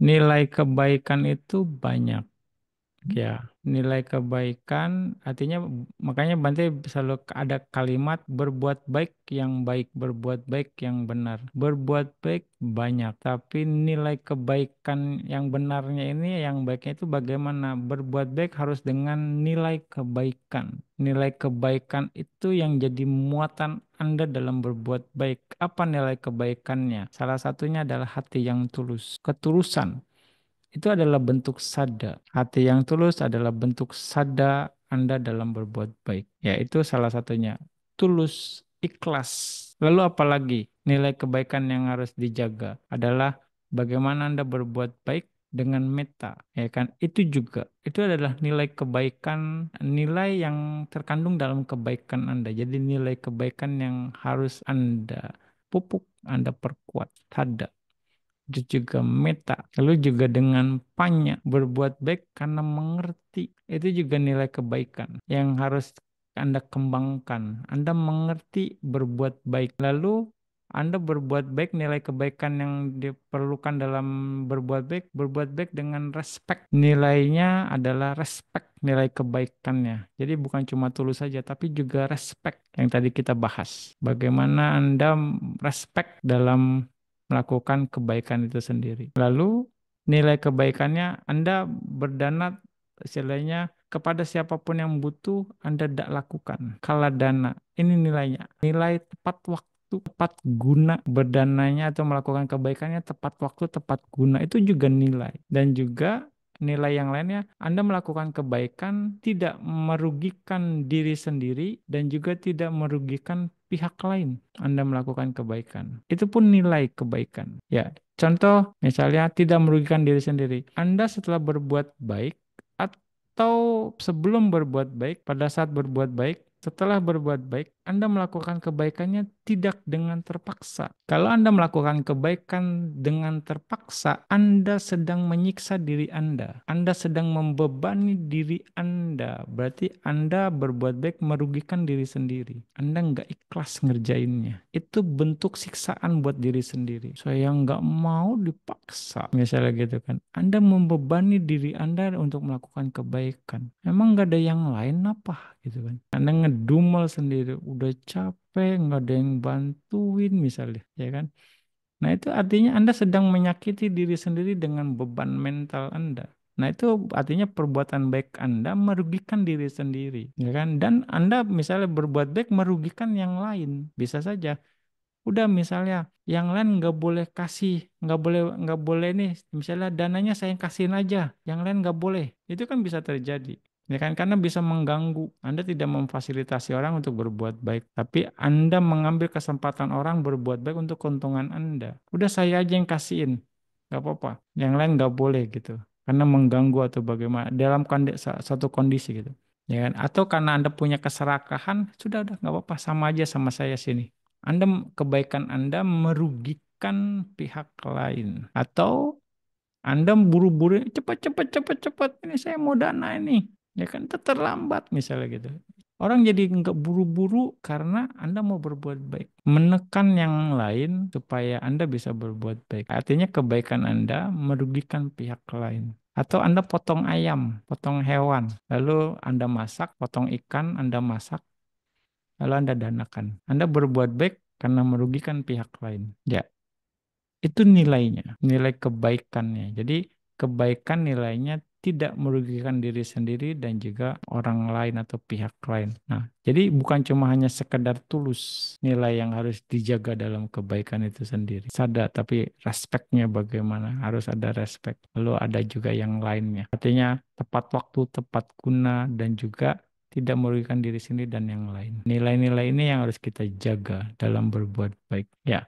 Nilai kebaikan itu banyak. Ya, nilai kebaikan artinya makanya Bante selalu ada kalimat berbuat baik, berbuat baik yang benar. Berbuat baik banyak, tapi nilai kebaikan yang benarnya ini, yang baiknya itu bagaimana? Berbuat baik harus dengan nilai kebaikan. Nilai kebaikan itu yang jadi muatan Anda dalam berbuat baik. Apa nilai kebaikannya? Salah satunya adalah hati yang tulus, ketulusan itu adalah bentuk sada. Hati yang tulus adalah bentuk sada Anda dalam berbuat baik. Ya, itu salah satunya. Tulus, ikhlas. Lalu apalagi nilai kebaikan yang harus dijaga adalah bagaimana Anda berbuat baik dengan meta, ya kan? Itu juga. Itu adalah nilai kebaikan, nilai yang terkandung dalam kebaikan Anda. Jadi nilai kebaikan yang harus Anda pupuk, Anda perkuat. Sada itu juga meta. Lalu juga dengan panya berbuat baik karena mengerti. Itu juga nilai kebaikan yang harus Anda kembangkan. Anda mengerti berbuat baik. Lalu Anda berbuat baik, nilai kebaikan yang diperlukan dalam berbuat baik dengan respect. Nilainya adalah respect, nilai kebaikannya. Jadi bukan cuma tulus saja, tapi juga respect yang tadi kita bahas. Bagaimana Anda respect dalam melakukan kebaikan itu sendiri. Lalu nilai kebaikannya Anda berdana istilahnya kepada siapapun yang butuh Anda tidak lakukan. Kala dana, ini nilainya. Nilai tepat waktu, tepat guna berdananya atau melakukan kebaikannya tepat waktu, tepat guna. Itu juga nilai. Dan juga nilai yang lainnya, Anda melakukan kebaikan tidak merugikan diri sendiri dan juga tidak merugikan pihak lain. Anda melakukan kebaikan. Itu pun nilai kebaikan. Ya, contoh misalnya tidak merugikan diri sendiri. Anda setelah berbuat baik atau sebelum berbuat baik, pada saat berbuat baik, setelah berbuat baik, Anda melakukan kebaikannya tidak dengan terpaksa. Kalau Anda melakukan kebaikan dengan terpaksa, Anda sedang menyiksa diri Anda. Anda sedang membebani diri Anda. Berarti Anda berbuat baik merugikan diri sendiri. Anda nggak ikhlas ngerjainnya. Itu bentuk siksaan buat diri sendiri. Saya nggak mau dipaksa. Misalnya gitu kan. Anda membebani diri Anda untuk melakukan kebaikan. Emang nggak ada yang lain apa? Gitu kan. Anda ngedumel sendiri. Udah capek, nggak ada yang bantuin misalnya. Ya kan. Nah, itu artinya Anda sedang menyakiti diri sendiri dengan beban mental Anda. Nah, itu artinya perbuatan baik Anda merugikan diri sendiri, ya kan? Dan Anda misalnya berbuat baik merugikan yang lain, bisa saja. Udah misalnya yang lain nggak boleh nih, misalnya dananya saya kasihin aja, yang lain nggak boleh. Itu kan bisa terjadi. Ya kan, karena bisa mengganggu. Anda tidak memfasilitasi orang untuk berbuat baik, tapi Anda mengambil kesempatan orang berbuat baik untuk keuntungan Anda. Udah saya aja yang kasihin, nggak apa-apa. Yang lain nggak boleh gitu, karena mengganggu atau bagaimana dalam satu kondisi gitu. Ya kan? Atau karena Anda punya keserakahan, sudah udah nggak apa-apa, sama aja sama saya sini. Anda kebaikan Anda merugikan pihak lain atau Anda buru-buru cepat cepat cepat cepat ini saya mau dana ini ya kan itu terlambat misalnya gitu. Orang jadi nggak buru-buru karena Anda mau berbuat baik. Menekan yang lain supaya Anda bisa berbuat baik. Artinya kebaikan Anda merugikan pihak lain. Atau Anda potong ayam, potong hewan, lalu Anda masak, potong ikan, Anda masak, lalu Anda danakan. Anda berbuat baik karena merugikan pihak lain. Ya, itu nilainya, nilai kebaikannya. Jadi kebaikan nilainya tidak merugikan diri sendiri dan juga orang lain atau pihak lain. Nah, jadi bukan cuma hanya sekedar tulus nilai yang harus dijaga dalam kebaikan itu sendiri. Sada, tapi respeknya bagaimana? Harus ada respek. Lalu ada juga yang lainnya. Artinya tepat waktu, tepat guna, dan juga tidak merugikan diri sendiri dan yang lain. Nilai-nilai ini yang harus kita jaga dalam berbuat baik. Ya.